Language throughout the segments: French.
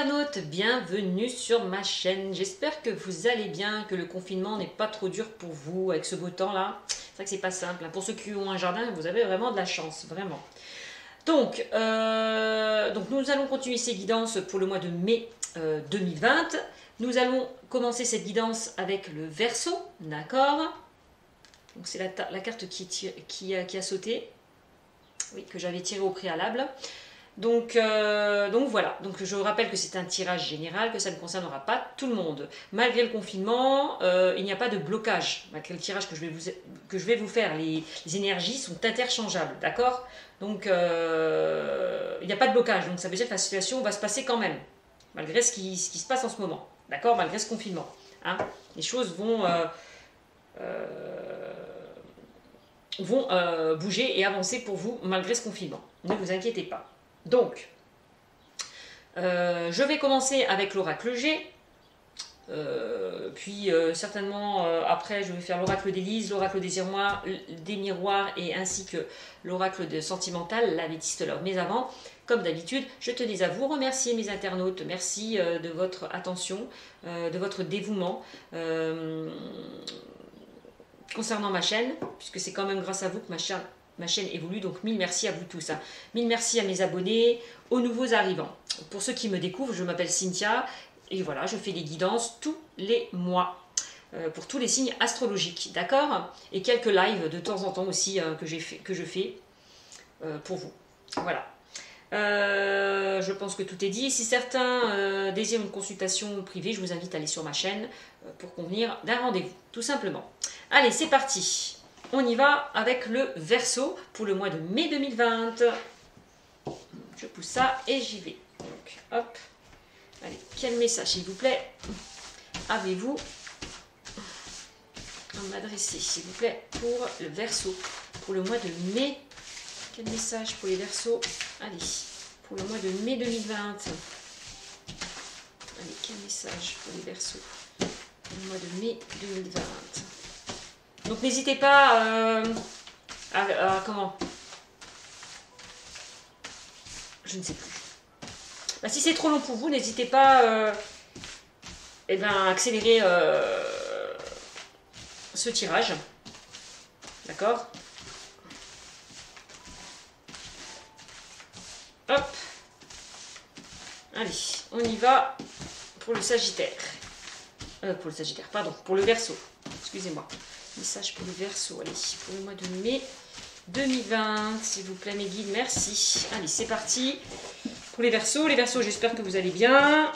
internautes, bienvenue sur ma chaîne. J'espère que vous allez bien, que le confinement n'est pas trop dur pour vous avec ce beau temps là. C'est vrai que c'est pas simple. Pour ceux qui ont un jardin, vous avez vraiment de la chance, vraiment. Donc nous allons continuer ces guidances pour le mois de mai 2020. Nous allons commencer cette guidance avec le Verseau, d'accord? Donc c'est la carte qui a sauté, oui, que j'avais tiré au préalable. Donc voilà, donc je rappelle que c'est un tirage général, que ça ne concernera pas tout le monde. Malgré le confinement, il n'y a pas de blocage. Malgré le tirage que je vais vous faire, les énergies sont interchangeables, d'accord? Donc il n'y a pas de blocage, donc ça veut dire que la situation va se passer quand même, malgré ce qui se passe en ce moment, d'accord? Malgré ce confinement. Hein, les choses vont bouger et avancer pour vous malgré ce confinement. Ne vous inquiétez pas. Donc, je vais commencer avec l'oracle G, puis certainement après je vais faire l'oracle d'Élise, l'oracle des miroirs et ainsi que l'oracle de sentimental, l'améthyste l'or. Mais avant, comme d'habitude, je tenais à vous remercier mes internautes, merci de votre attention, de votre dévouement concernant ma chaîne, puisque c'est quand même grâce à vous que ma chaîne évolue, donc mille merci à vous tous. Hein. Mille merci à mes abonnés, aux nouveaux arrivants. Pour ceux qui me découvrent, je m'appelle Cynthia, et voilà, je fais des guidances tous les mois, pour tous les signes astrologiques, d'accord? Et quelques lives de temps en temps aussi que je fais pour vous. Voilà. Je pense que tout est dit. Si certains désirent une consultation privée, je vous invite à aller sur ma chaîne pour convenir d'un rendez-vous, tout simplement. Allez, c'est parti. On y va avec le Verseau pour le mois de mai 2020. Je pousse ça et j'y vais. Donc, hop. Allez, quel message, s'il vous plaît, avez-vous à m'adresser, s'il vous plaît, pour le Verseau pour le mois de mai? Quel message pour les Verseaux? Allez, pour le mois de mai 2020. Allez, quel message pour les Verseaux pour le mois de mai 2020? Donc n'hésitez pas comment? Je ne sais plus. Bah, si c'est trop long pour vous, n'hésitez pas à accélérer ce tirage. D'accord? Hop. Allez, on y va pour le Sagittaire. Pour le Sagittaire, pardon, pour le Verseau. Excusez-moi. Message pour le Verseau, allez, pour le mois de mai 2020, s'il vous plaît mes guides, merci. Allez, c'est parti pour les Verseaux. Les Verseaux, j'espère que vous allez bien.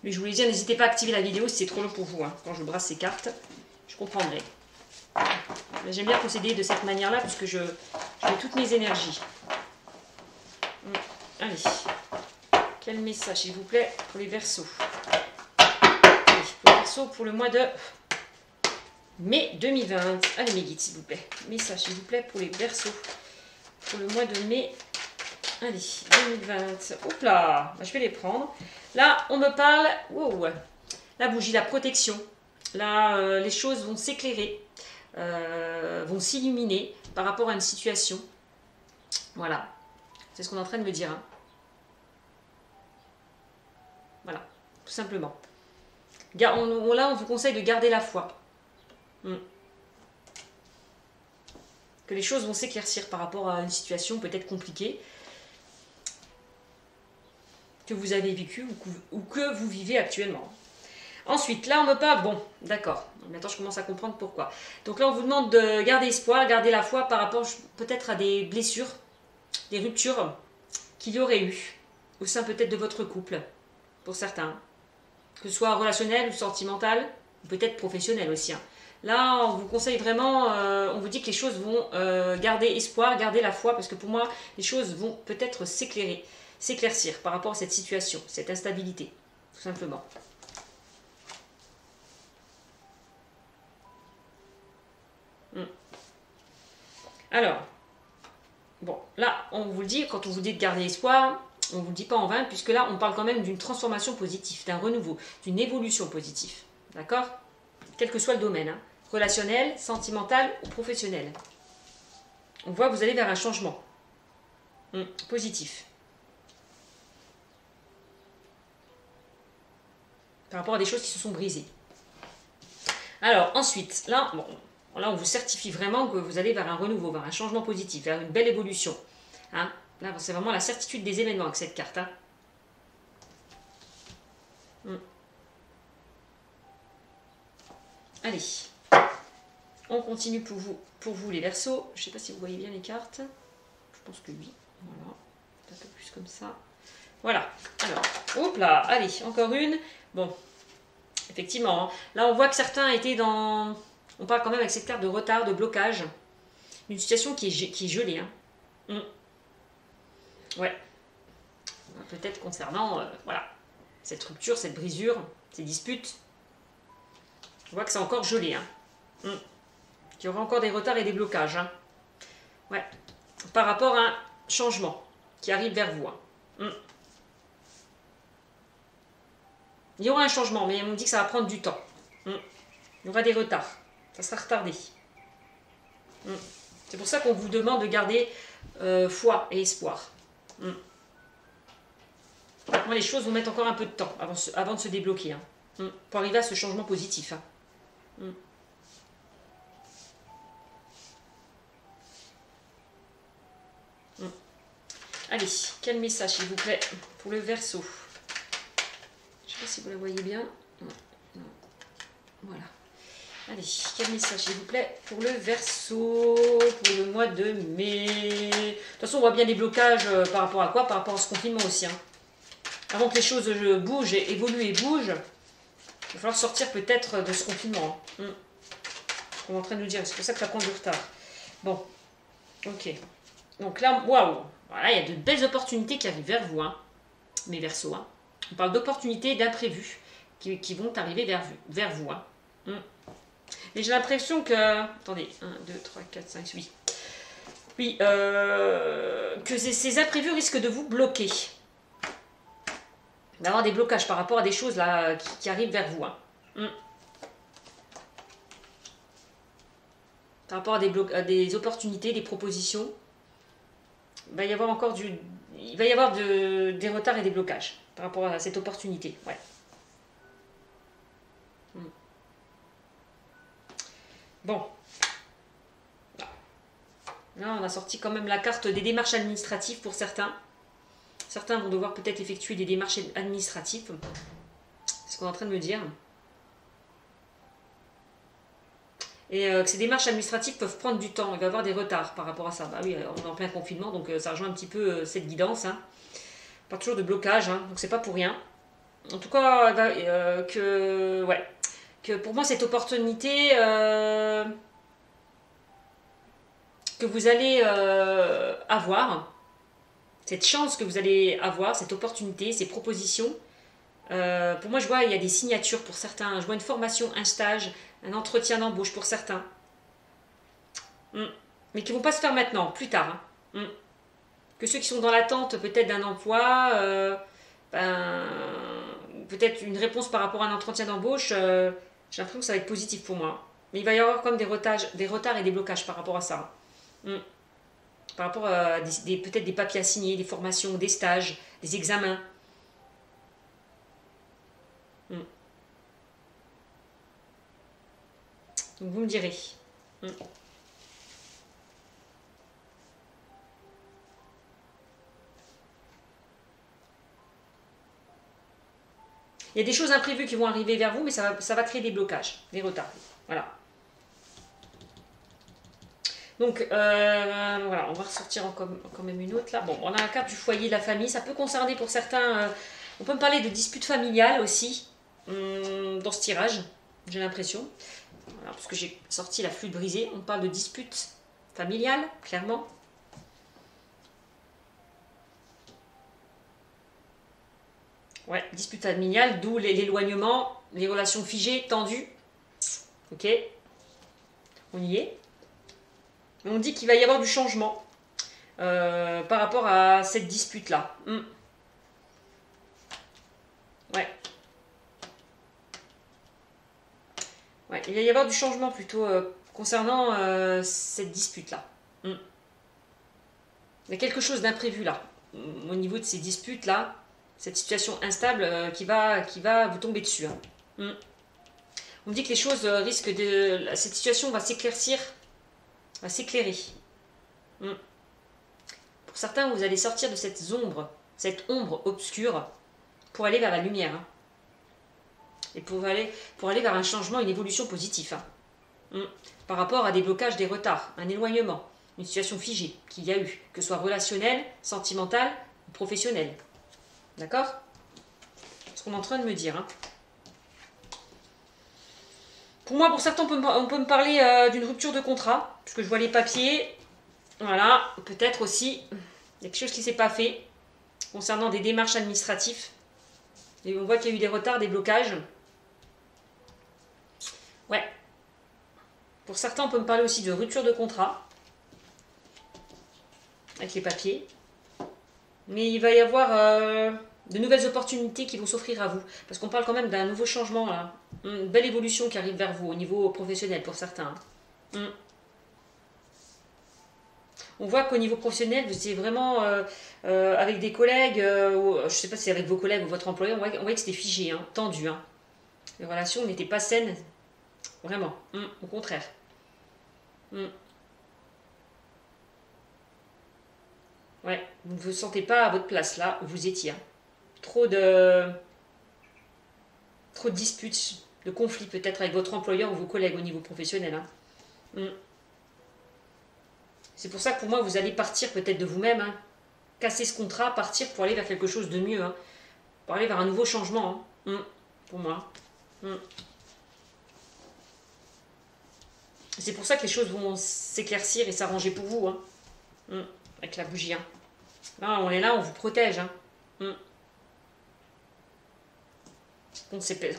Mais je vous l'ai dit, n'hésitez pas à activer la vidéo si c'est trop long pour vous. Hein. Quand je brasse ces cartes, je comprendrai. J'aime bien procéder de cette manière-là puisque je mets toutes mes énergies. Allez. Quel message, s'il vous plaît, pour les Verseaux? Allez, pour les Verseaux, pour le mois de mai 2020. Allez, mes guides, s'il vous plaît. Message, s'il vous plaît, pour les Verseaux. Pour le mois de mai. Allez, 2020. Hop là, je vais les prendre. Là, on me parle. Wow, la bougie, la protection. Là, les choses vont s'éclairer, vont s'illuminer par rapport à une situation. Voilà. C'est ce qu'on est en train de me dire. Hein. Voilà, tout simplement. Là, on vous conseille de garder la foi. Que les choses vont s'éclaircir par rapport à une situation peut-être compliquée que vous avez vécue ou que vous vivez actuellement. Ensuite, là, on me parle... Bon, d'accord. Maintenant, je commence à comprendre pourquoi. Donc là, on vous demande de garder espoir, garder la foi par rapport peut-être à des blessures, des ruptures qu'il y aurait eu au sein peut-être de votre couple. Pour certains, que ce soit relationnel ou sentimental, ou peut-être professionnel aussi. Hein. Là, on vous conseille vraiment, on vous dit que les choses vont garder espoir, garder la foi, parce que pour moi, les choses vont peut-être s'éclaircir par rapport à cette situation, cette instabilité, tout simplement. Alors, bon, là, on vous le dit, quand on vous dit de garder espoir, on ne vous le dit pas en vain, puisque là, on parle quand même d'une transformation positive, d'un renouveau, d'une évolution positive. D'accord? Quel que soit le domaine, hein, relationnel, sentimental ou professionnel. on voit que vous allez vers un changement positif. Par rapport à des choses qui se sont brisées. Alors, ensuite, là, bon, là, on vous certifie vraiment que vous allez vers un renouveau, vers un changement positif, vers une belle évolution. Hein? Là, c'est vraiment la certitude des événements avec cette carte. Hein? Allez, on continue pour vous les Verseaux. Je ne sais pas si vous voyez bien les cartes. Je pense que oui. Voilà, un peu plus comme ça. Voilà. Alors, hop là, allez, encore une. Bon, effectivement, hein. Là, on voit que certains étaient dans... On parle quand même avec cette carte de retard, de blocage. Une situation qui est gelée. Hein. Ouais. Peut-être concernant, voilà, cette rupture, cette brisure, ces disputes. On voit que c'est encore gelé. Hein. Il y aura encore des retards et des blocages. Hein. Ouais. Par rapport à un changement qui arrive vers vous. Hein. Il y aura un changement, mais on me dit que ça va prendre du temps. Il y aura des retards. Ça sera retardé. C'est pour ça qu'on vous demande de garder foi et espoir. Moi, les choses vont mettre encore un peu de temps avant de se débloquer. Hein. Pour arriver à ce changement positif. Hein. Allez, quel message s'il vous plaît pour le Verseau? Je ne sais pas si vous la voyez bien. Non. Voilà. Allez, quel message s'il vous plaît pour le Verseau pour le mois de mai? De toute façon, on voit bien les blocages par rapport à quoi? Par rapport à ce confinement aussi. Hein. Avant que les choses bougent, évoluent et bougent, il va falloir sortir peut-être de ce confinement. Hein. On est en train de nous dire, c'est pour ça que ça prend du retard. Bon, ok. Donc là, waouh, voilà, il y a de belles opportunités qui arrivent vers vous, hein, mes Verseaux. Hein. On parle d'opportunités, d'imprévus qui vont arriver vers vous. Hein. Et j'ai l'impression que... Attendez, 1, 2, 3, 4, 5, 8. Oui, que ces imprévus risquent de vous bloquer. D'avoir des blocages par rapport à des choses là qui arrivent vers vous. Hein. Par rapport à des opportunités, des propositions. Il va y avoir encore des retards et des blocages par rapport à cette opportunité. Ouais. Bon. Là, on a sorti quand même la carte des démarches administratives pour certains. Certains vont devoir peut-être effectuer des démarches administratives. C'est ce qu'on est en train de me dire. Et que ces démarches administratives peuvent prendre du temps. Il va y avoir des retards par rapport à ça. Bah oui, on est en plein confinement, donc ça rejoint un petit peu cette guidance. Hein. Pas toujours de blocage, hein, donc c'est pas pour rien. En tout cas, que pour moi, cette opportunité que vous allez avoir, cette chance que vous allez avoir, cette opportunité, ces propositions, pour moi, je vois, il y a des signatures pour certains. Je vois une formation, un stage, un entretien d'embauche pour certains. Mais qui ne vont pas se faire maintenant, plus tard. Hein. Que ceux qui sont dans l'attente peut-être d'un emploi, peut-être une réponse par rapport à un entretien d'embauche, j'ai l'impression que ça va être positif pour moi. Mais il va y avoir comme des retards et des blocages par rapport à ça. Par rapport à peut-être des papiers à signer, des formations, des stages, des examens. Donc vous me direz. Il y a des choses imprévues qui vont arriver vers vous, mais ça va créer des blocages, des retards. Voilà. Donc, voilà, on va ressortir quand même une autre là. Bon, on a la carte du foyer, de la famille. Ça peut concerner pour certains... on peut me parler de disputes familiales aussi, dans ce tirage, j'ai l'impression. Voilà, parce que j'ai sorti la flûte brisée. On parle de disputes familiales, clairement. Ouais, dispute familiale, d'où l'éloignement, les relations figées, tendues. Ok, on y est. On dit qu'il va y avoir du changement par rapport à cette dispute-là. Ouais. Ouais, il va y avoir du changement plutôt concernant cette dispute-là. Il y a quelque chose d'imprévu là, au niveau de ces disputes là, cette situation instable qui va vous tomber dessus. Hein. On me dit que les choses risquent de... Cette situation va s'éclaircir, va s'éclairer. Pour certains, vous allez sortir de cette ombre obscure, pour aller vers la lumière. Hein. Et pour aller vers un changement, une évolution positive. Hein. Par rapport à des blocages, des retards, un éloignement, une situation figée qu'il y a eu, que ce soit relationnelle, sentimentale ou professionnelle. D'accord? C'est ce qu'on est en train de me dire. Hein. Pour moi, pour certains, on peut me parler d'une rupture de contrat, puisque je vois les papiers. Voilà, peut-être aussi, il y a quelque chose qui ne s'est pas fait concernant des démarches administratives. Et on voit qu'il y a eu des retards, des blocages. Ouais. Pour certains, on peut me parler aussi de rupture de contrat, avec les papiers. Mais il va y avoir de nouvelles opportunités qui vont s'offrir à vous. Parce qu'on parle quand même d'un nouveau changement, là. Une belle évolution qui arrive vers vous, au niveau professionnel pour certains. On voit qu'au niveau professionnel, vous étiez vraiment avec des collègues, je ne sais pas si c'est avec vos collègues ou votre employeur, on voit que c'était figé, hein, tendu. Hein. Les relations n'étaient pas saines, vraiment, au contraire. Ouais, vous ne vous sentez pas à votre place là où vous étiez. Hein. Trop de disputes, de conflits peut-être avec votre employeur ou vos collègues au niveau professionnel. Hein. C'est pour ça que pour moi, vous allez partir peut-être de vous-même, hein. Casser ce contrat, partir pour aller vers quelque chose de mieux, hein. Pour aller vers un nouveau changement, hein. Pour moi. C'est pour ça que les choses vont s'éclaircir et s'arranger pour vous, hein. Avec la bougie. Hein. Là, on est là, on vous protège. Hein.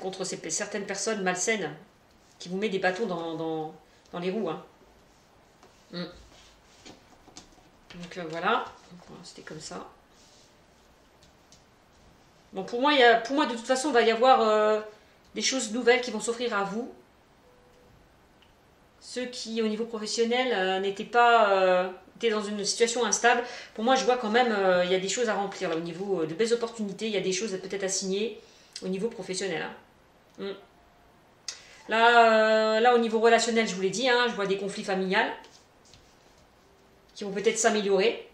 Contre certaines personnes malsaines qui vous mettent des bâtons dans les roues. Hein. Donc voilà, c'était comme ça. Bon, pour moi, de toute façon, il va y avoir des choses nouvelles qui vont s'offrir à vous. Ceux qui, au niveau professionnel, étaient dans une situation instable. Pour moi, je vois quand même, il y a des choses à remplir là, au niveau de belles opportunités. Il y a des choses peut-être à signer au niveau professionnel. Hein. Là, au niveau relationnel, je vous l'ai dit, hein, je vois des conflits familiales qui vont peut-être s'améliorer.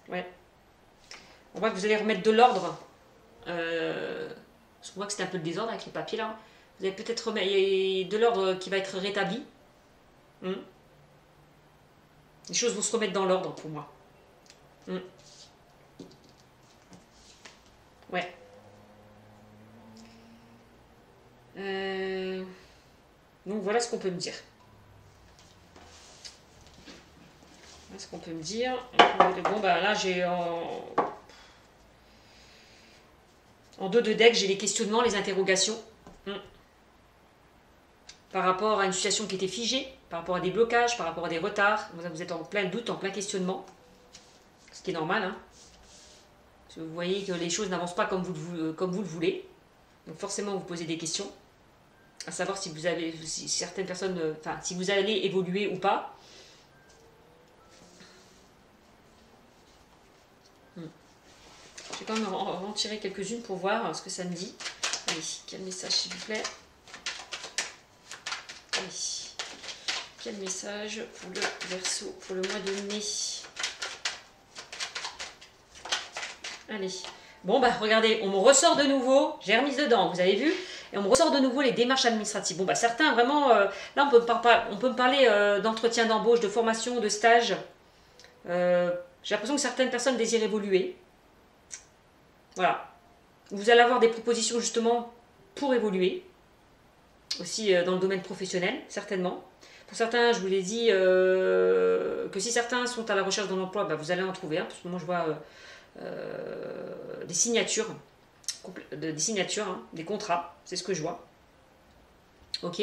Ouais. On voit que vous allez remettre de l'ordre. Parce qu'on voit que c'était un peu le désordre avec les papiers là. Vous allez peut-être remettre de l'ordre qui va être rétabli. Les choses vont se remettre dans l'ordre pour moi. Ouais. Donc voilà ce qu'on peut me dire. Voilà ce qu'on peut me dire. Bon, bah là, j'ai en dos de deck, j'ai les questionnements, les interrogations. Par rapport à une situation qui était figée, par rapport à des blocages, par rapport à des retards. Vous êtes en plein doute, en plein questionnement. Ce qui est normal. Hein. Parce que vous voyez que les choses n'avancent pas comme vous le voulez. Donc forcément, vous posez des questions. À savoir si certaines personnes, si vous allez évoluer ou pas. Je vais quand même en tirer quelques-unes pour voir ce que ça me dit. Allez, quel message s'il vous plaît. Allez, quel message pour le Verseau, pour le mois de mai. Allez. Bon, bah regardez, on me ressort de nouveau, j'ai remis dedans, vous avez vu? Et on me ressort de nouveau les démarches administratives. Bon, bah certains, vraiment, là, on peut me parler d'entretien d'embauche, de formation, de stage. J'ai l'impression que certaines personnes désirent évoluer. Voilà. Vous allez avoir des propositions, justement, pour évoluer. Aussi dans le domaine professionnel, certainement. Pour certains, je vous l'ai dit, que si certains sont à la recherche d'un emploi, bah, vous allez en trouver un. Parce que moi, je vois des signatures, hein, des contrats, c'est ce que je vois. Ok.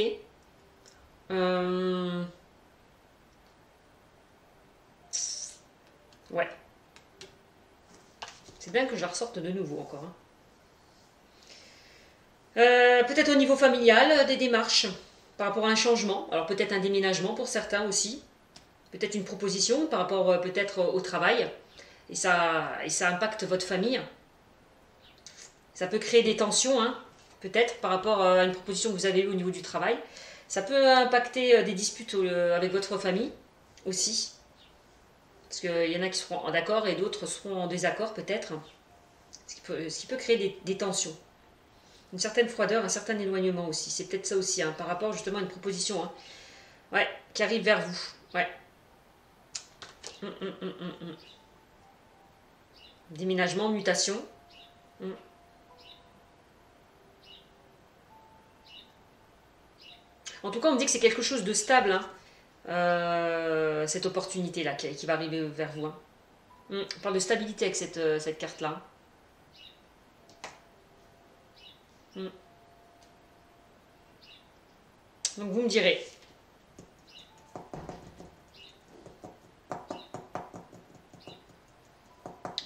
Ouais. C'est bien que je la ressorte de nouveau encore. Hein. Peut-être au niveau familial, des démarches par rapport à un changement. Alors peut-être un déménagement pour certains aussi. peut-être une proposition par rapport peut-être au travail, et ça impacte votre famille. Ça peut créer des tensions, hein, peut-être par rapport à une proposition que vous avez eue au niveau du travail. Ça peut impacter des disputes avec votre famille aussi. Parce qu'il y en a qui seront d'accord et d'autres seront en désaccord peut-être. Ce qui peut créer des tensions. Une certaine froideur, un certain éloignement aussi. C'est peut-être ça aussi, hein, par rapport justement à une proposition, hein, ouais, qui arrive vers vous. Ouais. Déménagement, mutation. En tout cas, on me dit que c'est quelque chose de stable, hein, cette opportunité-là qui va arriver vers vous. Hein. On parle de stabilité avec cette carte-là. Donc vous me direz.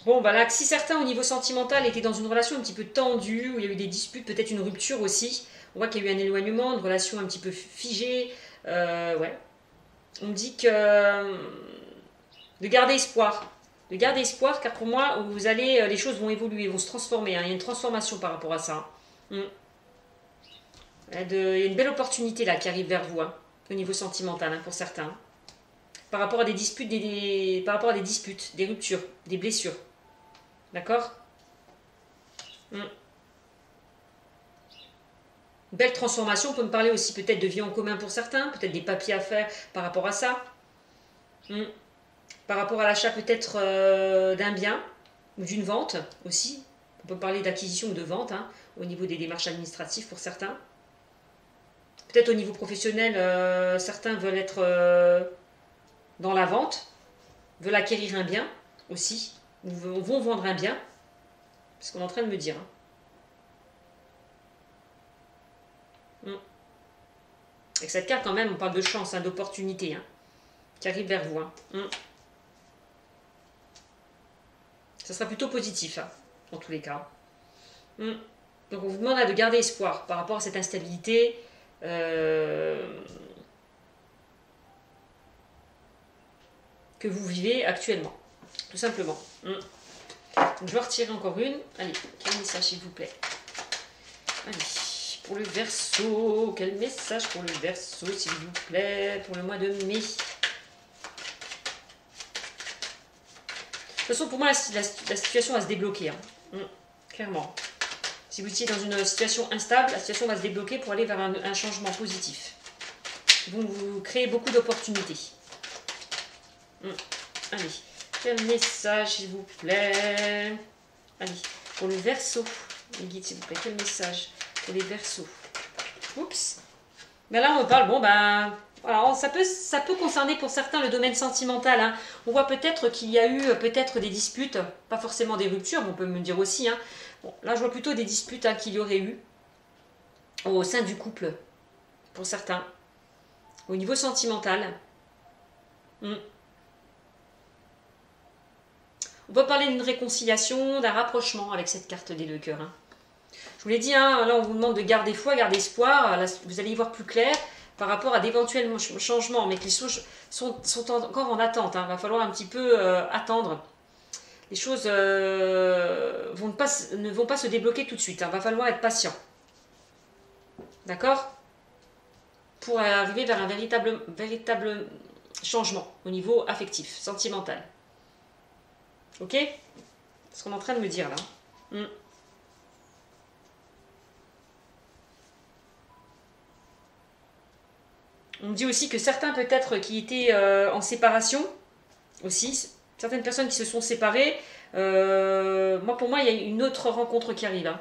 Bon, bah là, si certains au niveau sentimental étaient dans une relation un petit peu tendue, où il y a eu des disputes, peut-être une rupture aussi, on voit qu'il y a eu un éloignement, une relation un petit peu figée, ouais. On me dit que de garder espoir. De garder espoir, car pour moi, vous allez, les choses vont évoluer, vont se transformer. Hein. Il y a une transformation par rapport à ça. Il y a une belle opportunité là qui arrive vers vous, hein, au niveau sentimental, hein, pour certains. Par rapport à des disputes, par rapport à des disputes, des ruptures, des blessures. D'accord? Belle transformation, on peut me parler aussi peut-être de vie en commun pour certains, peut-être des papiers à faire par rapport à ça. Par rapport à l'achat peut-être d'un bien ou d'une vente aussi. On peut parler d'acquisition ou de vente, hein, au niveau des démarches administratives pour certains. Peut-être au niveau professionnel, certains veulent être dans la vente, veulent acquérir un bien aussi, ou vont vendre un bien. C'est ce qu'on est en train de me dire. Hein. Avec cette carte, quand même, on parle de chance, hein, d'opportunité, hein, qui arrive vers vous. Hein. Ça sera plutôt positif, hein, dans tous les cas. Donc on vous demande de garder espoir par rapport à cette instabilité. Que vous vivez actuellement, tout simplement. Donc, je vais retirer encore une. Allez, quel message s'il vous plaît? Allez, pour le Verseau, quel message pour le Verseau s'il vous plaît, pour le mois de mai? De toute façon, pour moi, la situation va se débloquer, hein. Clairement. Si vous étiez dans une situation instable, la situation va se débloquer pour aller vers un changement positif. Vous créez beaucoup d'opportunités. Allez, quel message s'il vous plaît? Allez, pour le Verseau, les guides s'il vous plaît, quel message pour les Verseaux? Oups. Mais là on parle, bon ben, voilà, ça peut concerner pour certains le domaine sentimental. Hein. On voit peut-être qu'il y a eu peut-être des disputes, pas forcément des ruptures, mais on peut me dire aussi. Hein. Bon, là je vois plutôt des disputes, hein, qu'il y aurait eu au sein du couple, pour certains, au niveau sentimental. On peut parler d'une réconciliation, d'un rapprochement avec cette carte des deux cœurs. Hein. Je vous l'ai dit, hein, là on vous demande de garder foi, garder espoir. Là, vous allez y voir plus clair par rapport à d'éventuels changements, mais que les choses sont encore en attente. Il va falloir un petit peu attendre. Les choses ne vont pas se débloquer tout de suite. Il va falloir être patient. D'accord? Pour arriver vers un véritable changement au niveau affectif, sentimental. Ok? C'est ce qu'on est en train de me dire là. On me dit aussi que certains peut-être qui étaient en séparation, aussi, certaines personnes qui se sont séparées, pour moi il y a une autre rencontre qui arrive. Hein.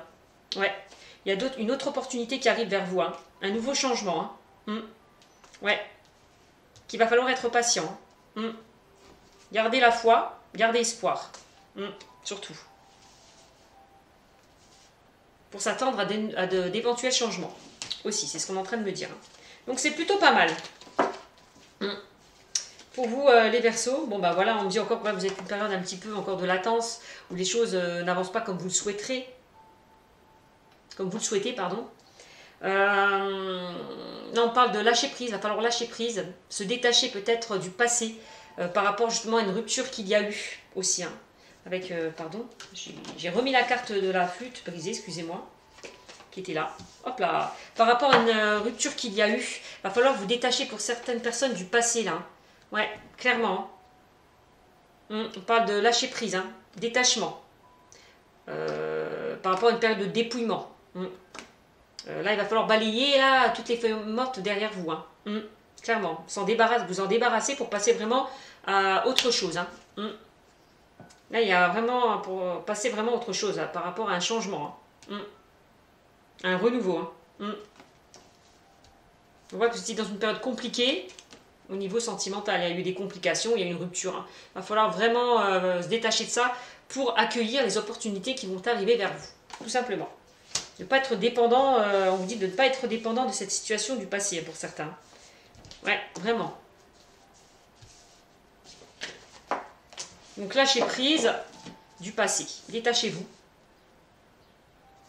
Ouais, il y a une autre opportunité qui arrive vers vous, hein. Un nouveau changement. Hein. Ouais, qu'il va falloir être patient. Hein. Gardez la foi. Gardez espoir, surtout. Pour s'attendre à d'éventuels changements. Aussi, c'est ce qu'on est en train de me dire. Donc c'est plutôt pas mal. Pour vous, les Verseaux, bon bah voilà, on me dit encore que vous êtes une période un petit peu encore de latence, où les choses n'avancent pas comme vous le souhaiterez. Comme vous le souhaitez, pardon. Là, on parle de lâcher prise. Il va falloir lâcher prise, se détacher peut-être du passé par rapport justement à une rupture qu'il y a eu aussi. Hein, avec, pardon, j'ai remis la carte de la flûte brisée, excusez-moi, qui était là. Hop là. Par rapport à une rupture qu'il y a eu, il va falloir vous détacher pour certaines personnes du passé là. Ouais, clairement. On parle de lâcher prise, hein, détachement. Par rapport à une période de dépouillement. Là, il va falloir balayer là, toutes les feuilles mortes derrière vous. Hein. Clairement. Vous en débarrasser pour passer vraiment à autre chose. Hein. Là, il y a vraiment, pour passer vraiment à autre chose là, par rapport à un changement. Hein. Un renouveau. Hein. On voit que vous étiez dans une période compliquée au niveau sentimental. Il y a eu des complications, il y a eu une rupture. Hein. Il va falloir vraiment se détacher de ça pour accueillir les opportunités qui vont arriver vers vous. Tout simplement. De ne pas être dépendant, on vous dit de ne pas être dépendant de cette situation du passé pour certains. Ouais, vraiment. Donc lâchez prise du passé. Détachez-vous.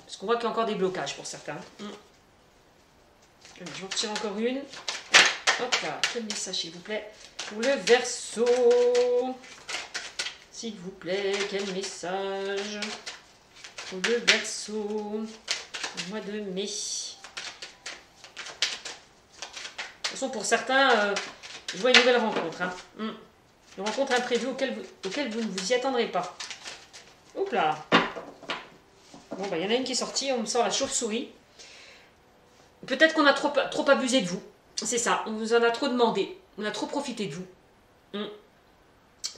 Parce qu'on voit qu'il y a encore des blocages pour certains. Allez, je vous retire encore une. Hop là, quel message s'il vous plaît pour le Verseau. S'il vous plaît, quel message pour le Verseau. Au mois de mai. De toute façon, pour certains, je vois une nouvelle rencontre. Hein. Une rencontre imprévue auquel vous ne vous y attendrez pas. Hop là. Bon, bah, il y en a une qui est sortie, on me sort la chauve-souris. Peut-être qu'on a trop abusé de vous. C'est ça, on vous en a trop demandé. On a trop profité de vous.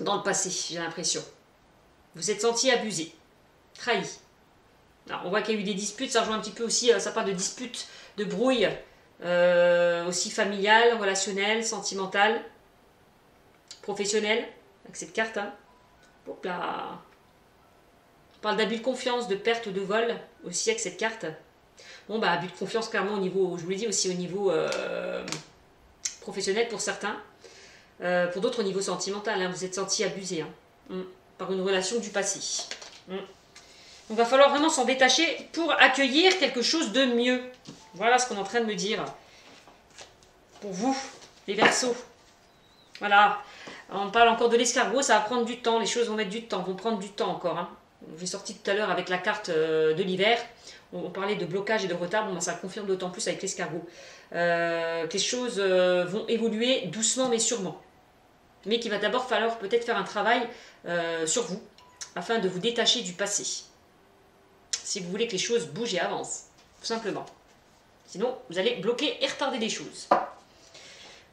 Dans le passé, j'ai l'impression. Vous êtes senti abusé. Trahi. Alors, on voit qu'il y a eu des disputes, ça rejoint un petit peu aussi, ça parle de disputes, de brouilles, aussi familiales, relationnelles, sentimentales, professionnelles, avec cette carte. Hein. Hop là. On parle d'abus de confiance, de perte, de vol, aussi avec cette carte. Bon, bah, abus de confiance, clairement, au niveau, je vous l'ai dit, aussi au niveau professionnel pour certains. Pour d'autres, au niveau sentimental, hein, vous êtes senti abusé par une relation du passé. Donc, il va falloir vraiment s'en détacher pour accueillir quelque chose de mieux. Voilà ce qu'on est en train de me dire. Pour vous, les Verseaux. Voilà. On parle encore de l'escargot, ça va prendre du temps. Les choses vont mettre du temps, vont prendre du temps encore. Hein. J'ai sorti tout à l'heure avec la carte de l'hiver. On parlait de blocage et de retard. Bon, ben, ça confirme d'autant plus avec l'escargot. Que les choses vont évoluer doucement mais sûrement. Mais qu'il va d'abord falloir peut-être faire un travail sur vous afin de vous détacher du passé. Si vous voulez que les choses bougent et avancent, tout simplement. Sinon, vous allez bloquer et retarder les choses.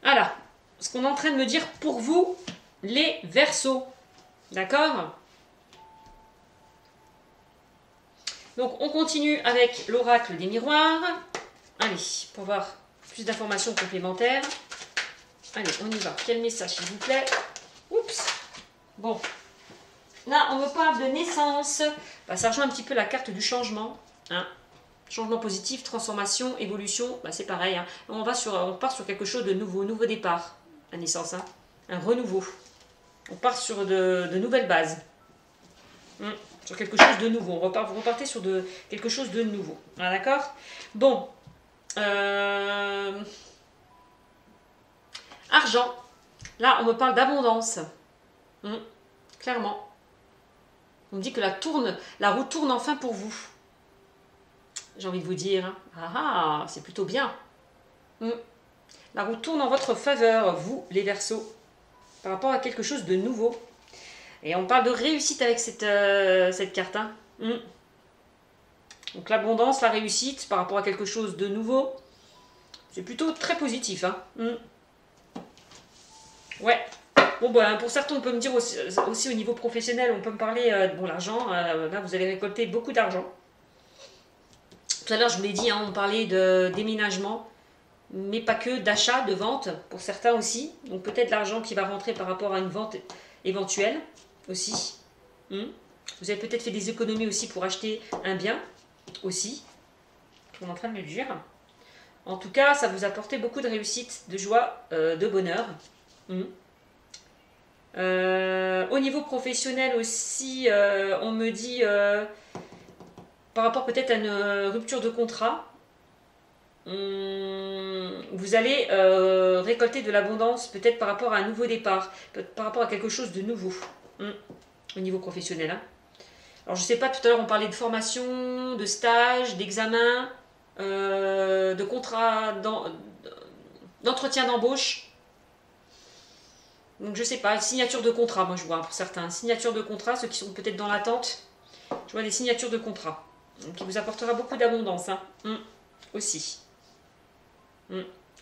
Voilà, ce qu'on est en train de me dire pour vous, les Verseaux. D'accord? Donc, on continue avec l'oracle des miroirs. Allez, pour voir plus d'informations complémentaires. Allez, on y va. Quel message, s'il vous plaît? Oups. Bon. Là, on me parle de naissance. Bah, ça rejoint un petit peu la carte du changement. Hein. Changement positif, transformation, évolution. Bah, c'est pareil. Hein. On part sur quelque chose de nouveau. Nouveau départ. La naissance. Hein. Un renouveau. On part sur de nouvelles bases. Sur quelque chose de nouveau. Vous repartez sur quelque chose de nouveau. Ah, d'accord? Bon. Argent. Là, on me parle d'abondance. Clairement. On me dit que la roue tourne enfin pour vous. J'ai envie de vous dire. Ah, c'est plutôt bien. La roue tourne en votre faveur, vous, les Verseaux. Par rapport à quelque chose de nouveau. Et on parle de réussite avec cette carte. Hein. Donc l'abondance, la réussite, par rapport à quelque chose de nouveau. C'est plutôt très positif. Hein. Ouais. Bon, bah, pour certains, on peut me dire aussi au niveau professionnel, on peut me parler de l'argent. Là, vous allez récolter beaucoup d'argent. Tout à l'heure, je vous l'ai dit, hein, on parlait de déménagement, mais pas que, d'achat, de vente, pour certains aussi. Donc peut-être l'argent qui va rentrer par rapport à une vente éventuelle aussi. Vous avez peut-être fait des économies aussi pour acheter un bien aussi. On est en train de me le dire. En tout cas, ça vous a apporté beaucoup de réussite, de joie, de bonheur. Au niveau professionnel aussi, on me dit par rapport peut-être à une rupture de contrat, vous allez récolter de l'abondance, peut-être par rapport à un nouveau départ, par rapport à quelque chose de nouveau, au niveau professionnel. Hein. Alors je sais pas, tout à l'heure on parlait de formation, de stage, d'examen, de contrat, d'entretien d'embauche. Donc je sais pas, signature de contrat, moi je vois, pour certains. Signature de contrat, ceux qui sont peut-être dans l'attente, je vois des signatures de contrat. Donc, qui vous apportera beaucoup d'abondance, hein. Aussi.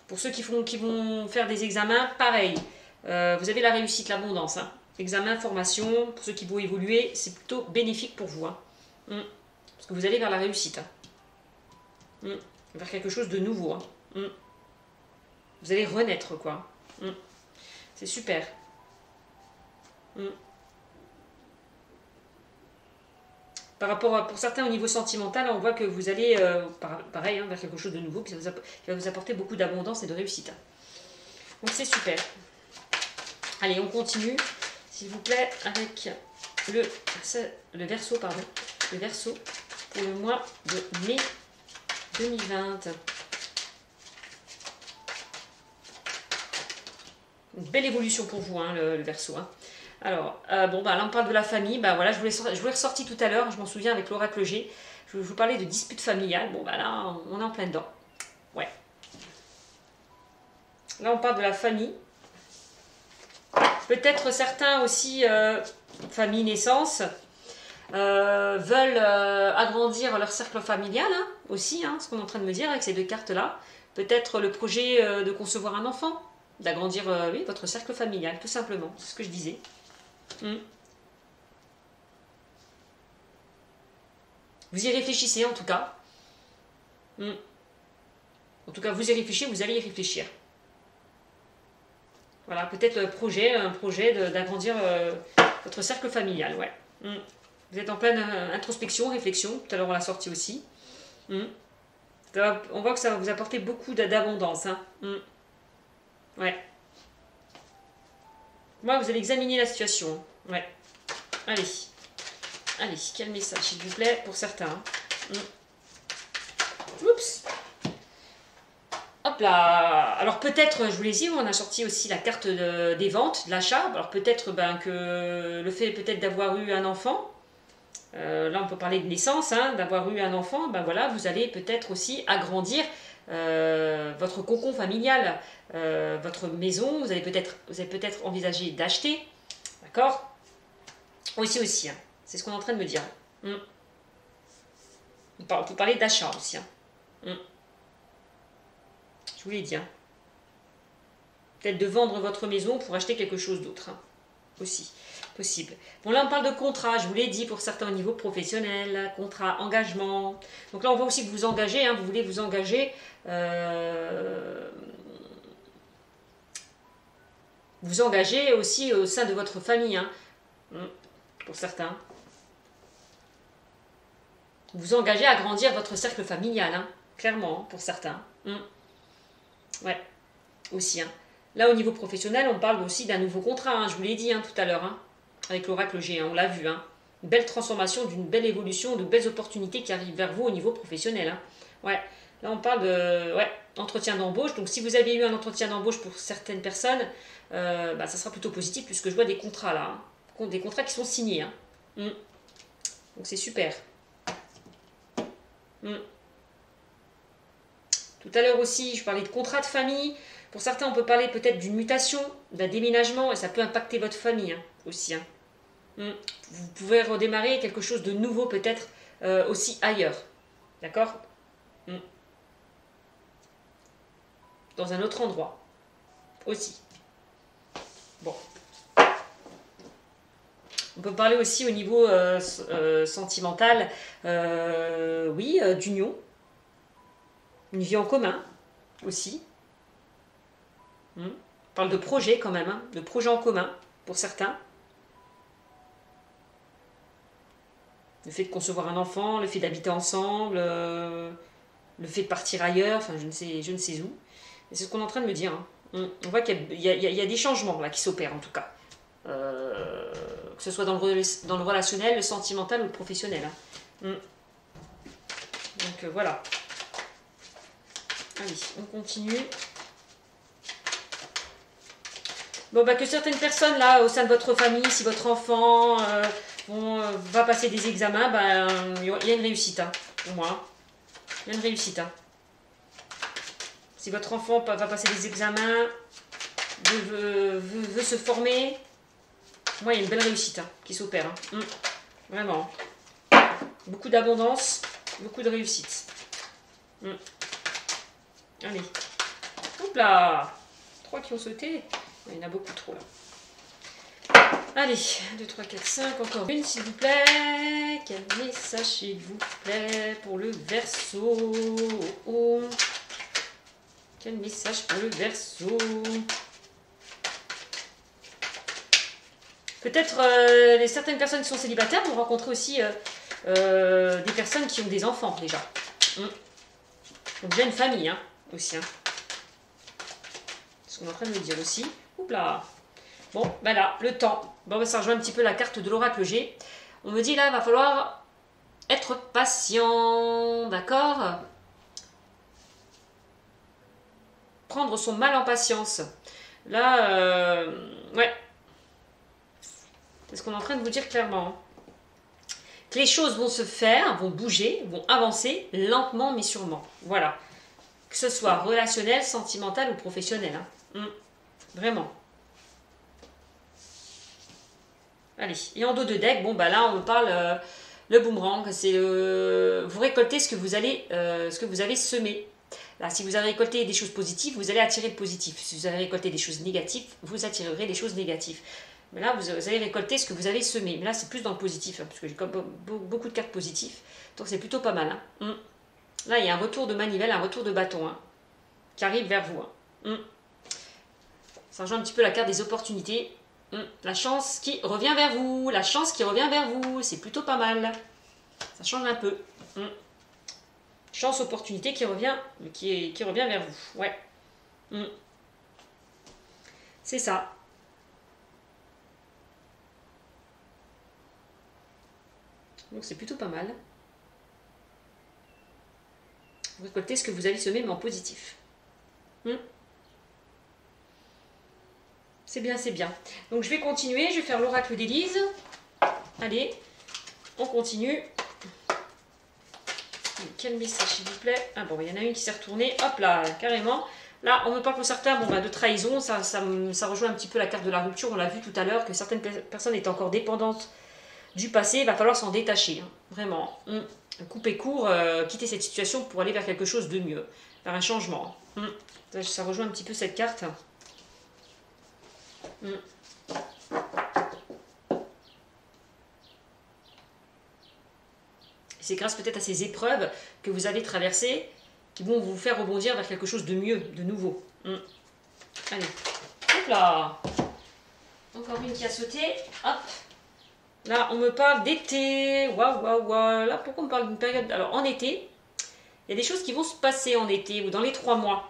Pour ceux qui vont faire des examens, pareil. Vous avez la réussite, l'abondance. Hein. Examen, formation, pour ceux qui vont évoluer, c'est plutôt bénéfique pour vous. Hein. Parce que vous allez vers la réussite. Hein. Vers quelque chose de nouveau. Hein. Vous allez renaître, quoi. C'est super. Par rapport à, pour certains au niveau sentimental, on voit que vous allez, pareil, hein, vers quelque chose de nouveau qui va vous apporter beaucoup d'abondance et de réussite. Donc c'est super. Allez, on continue, s'il vous plaît, avec le Verseau, pardon. Le Verseau pour le mois de mai 2020. Une belle évolution pour vous, hein, le Verseau. Hein. Alors, bon, bah, là on parle de la famille. Bah, voilà, je vous l'ai ressorti tout à l'heure, je m'en souviens avec l'oracle G. Je vous parlais de disputes familiales. Bon, bah là, on est en plein dedans. Ouais. Là, on parle de la famille. Peut-être certains aussi, famille, naissance, veulent agrandir leur cercle familial, hein, aussi, hein, ce qu'on est en train de me dire avec ces deux cartes-là. Peut-être le projet de concevoir un enfant, d'agrandir oui, votre cercle familial, tout simplement. C'est ce que je disais. Vous y réfléchissez en tout cas. En tout cas, vous y réfléchissez, vous allez y réfléchir. Voilà, peut-être un projet d'agrandir votre cercle familial, ouais. Vous êtes en pleine introspection, réflexion, tout à l'heure on l'a sorti aussi. On voit que ça va vous apporter beaucoup d'abondance. Hein. Ouais. Moi, vous allez examiner la situation. Ouais. Allez. Allez, quel message, s'il vous plaît, pour certains. Oups. Hop là. Alors peut-être, je vous l'ai dit, on a sorti aussi la carte des ventes, de l'achat. Alors peut-être que le fait peut-être d'avoir eu un enfant, là on peut parler de naissance, hein, d'avoir eu un enfant, ben voilà, vous allez peut-être aussi agrandir votre cocon familial, votre maison, vous allez peut-être envisager d'acheter, d'accord? Aussi, hein. C'est ce qu'on est en train de me dire. On peut parler d'achat aussi. Hein. Je vous l'ai dit. Hein. Peut-être de vendre votre maison pour acheter quelque chose d'autre. Hein. Aussi, possible. Bon, là, on parle de contrat. Je vous l'ai dit pour certains au niveau professionnel. Contrat, engagement. Donc là, on voit aussi que vous engagez. Hein, vous voulez vous engager. Vous engagez aussi au sein de votre famille. Hein, pour certains. Vous engagez à agrandir votre cercle familial, hein, clairement, pour certains. Ouais, aussi. Hein. Là, au niveau professionnel, on parle aussi d'un nouveau contrat, hein, je vous l'ai dit hein, tout à l'heure, hein, avec l'oracle G, hein, on l'a vu. Hein. Une belle transformation, d'une belle évolution, de belles opportunités qui arrivent vers vous au niveau professionnel. Hein. Ouais, là, on parle de entretien d'embauche. Donc, si vous avez eu un entretien d'embauche pour certaines personnes, ça sera plutôt positif, puisque je vois des contrats là, hein, des contrats qui sont signés. Hein. Donc, c'est super. Tout à l'heure aussi, je parlais de contrat de famille. Pour certains, on peut parler peut-être d'une mutation, d'un déménagement, et ça peut impacter votre famille hein, aussi. Hein. Vous pouvez redémarrer quelque chose de nouveau peut-être aussi ailleurs. D'accord? Dans un autre endroit. Aussi. Bon. On peut parler aussi au niveau sentimental, oui, d'union. Une vie en commun, aussi. On parle de projet quand même, hein, de projet en commun, pour certains. Le fait de concevoir un enfant, le fait d'habiter ensemble, le fait de partir ailleurs, enfin je ne sais où. Et c'est ce qu'on est en train de me dire. Hein. On voit qu'il y a des changements là qui s'opèrent en tout cas. Que ce soit dans le relationnel, le sentimental ou le professionnel. Hein. Donc voilà. Allez, on continue. Bon, bah, que certaines personnes, là, au sein de votre famille, si votre enfant va passer des examens, bah, il y a une réussite, hein, pour moi. Il y a une réussite, hein. Si votre enfant va passer des examens, veut se former, moi, il y a une belle réussite hein, qui s'opère. Hein. Vraiment. Beaucoup d'abondance, beaucoup de réussite. Allez. Hop là. 3 qui ont sauté. Il y en a beaucoup trop là. Allez. 2, 3, 4, 5. Encore une, s'il vous plaît. Quel message, s'il vous plaît, pour le Verseau. Quel message pour le Verseau. Peut-être certaines personnes qui sont célibataires vont rencontrer aussi des personnes qui ont des enfants déjà. Donc déjà une famille hein, aussi. Hein. C'est ce qu'on est en train de me dire aussi. Oups là. Bon, ben là, le temps. Bon, ben, ça rejoint un petit peu la carte de l'oracle G. On me dit là, il va falloir être patient. D'accord ? Prendre son mal en patience. Là, ouais. C'est ce qu'on est en train de vous dire clairement. Que les choses vont se faire, vont bouger, vont avancer lentement mais sûrement. Voilà. Que ce soit relationnel, sentimental ou professionnel. Hein. Vraiment. Allez. Et en dos de deck, bon bah là on me parle le boomerang. C'est vous récoltez ce que vous avez semé. Là, si vous avez récolté des choses positives, vous allez attirer le positif. Si vous avez récolté des choses négatives, vous attirerez des choses négatives. Mais là, vous allez récolter ce que vous avez semé. Mais là, c'est plus dans le positif, hein, parce que j'ai beaucoup de cartes positives. Donc, c'est plutôt pas mal. Hein. Là, il y a un retour de manivelle, un retour de bâton hein, qui arrive vers vous. Hein. Ça rejoint un petit peu la carte des opportunités. La chance qui revient vers vous. La chance qui revient vers vous. C'est plutôt pas mal. Ça change un peu. Chance, opportunité qui revient vers vous. Ouais. C'est ça. Donc c'est plutôt pas mal. Vous récoltez ce que vous avez semé, mais en positif. C'est bien, c'est bien. Donc je vais continuer, je vais faire l'oracle d'Élise. Allez, on continue. Quel message s'il vous plaît? Ah bon, il y en a une qui s'est retournée. Hop là, carrément. Là, on me parle pour certains de trahison. Ça rejoint un petit peu la carte de la rupture. On l'a vu tout à l'heure que certaines personnes étaient encore dépendantes du passé. Il va falloir s'en détacher. Hein. Vraiment. Couper court, quitter cette situation pour aller vers quelque chose de mieux. Vers un changement. Ça rejoint un petit peu cette carte. C'est grâce peut-être à ces épreuves que vous avez traversées qui vont vous faire rebondir vers quelque chose de mieux, de nouveau. Allez, hop là. Encore une qui a sauté. Hop. Là, on me parle d'été. Waouh, waouh, waouh. Là, pourquoi on me parle d'une période... Alors, en été, il y a des choses qui vont se passer en été ou dans les 3 mois.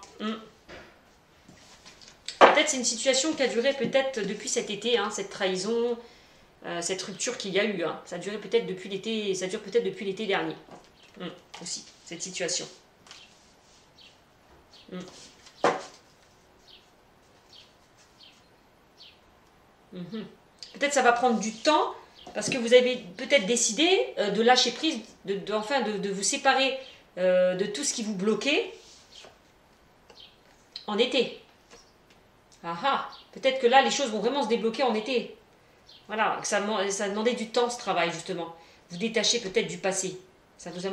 Peut-être c'est une situation qui a duré peut-être depuis cet été, hein, cette trahison... cette rupture qu'il y a eu, hein. Ça a duré peut-être depuis l'été, ça dure peut-être depuis l'été dernier. Aussi, cette situation. Peut-être ça va prendre du temps, parce que vous avez peut-être décidé de lâcher prise, de vous séparer de tout ce qui vous bloquait en été. Peut-être que là, les choses vont vraiment se débloquer en été. Voilà, ça demandait du temps ce travail justement. Vous détachez peut-être du passé. Ça vous a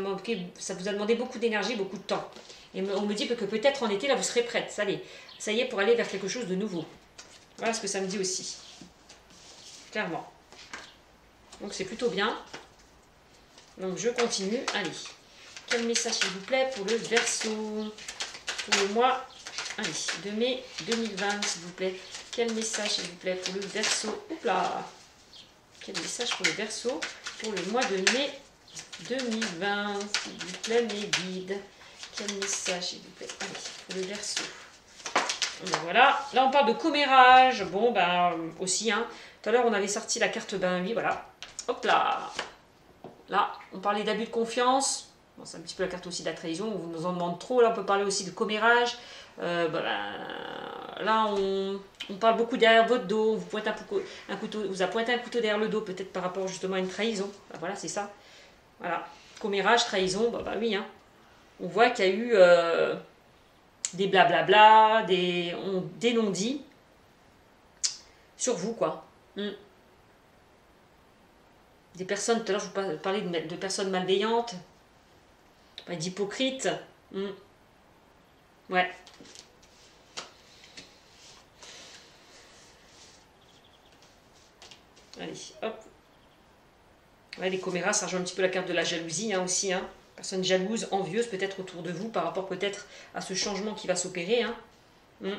demandé beaucoup d'énergie, beaucoup de temps. Et on me dit que peut-être en été, là, vous serez prête. Ça y est, pour aller vers quelque chose de nouveau. Voilà ce que ça me dit aussi. Clairement. Donc c'est plutôt bien. Donc je continue. Allez. Quel message s'il vous plaît pour le Verseau? Pour le mois de mai 2020 s'il vous plaît. Quel message s'il vous plaît pour le Verseau? Oups là. Quel message pour le Verseau pour le mois de mai 2020, s'il vous plaît, mes guides. Quel message, s'il vous plaît, allez, pour le Verseau. Ben voilà, là on parle de commérage. Bon, aussi, hein. Tout à l'heure on avait sorti la carte oui, voilà. Hop là. Là, on parlait d'abus de confiance. Bon, c'est un petit peu la carte aussi de la trahison, on nous en demande trop. Là, on peut parler aussi de commérage. Là, on parle beaucoup derrière votre dos, on vous pointe un couteau, vous a pointé un couteau derrière le dos, peut-être par rapport justement à une trahison. Voilà, c'est ça. Voilà. Commérage, trahison, oui, hein. On voit qu'il y a eu des blablabla, des non-dits sur vous, quoi. Des personnes, tout à l'heure je vous parlais de personnes malveillantes, d'hypocrites. Ouais. Allez, hop. Ouais, les comméras, ça rejoint un petit peu la carte de la jalousie, hein, aussi, hein. Personne jalouse, envieuse peut-être autour de vous par rapport peut-être à ce changement qui va s'opérer, hein. Que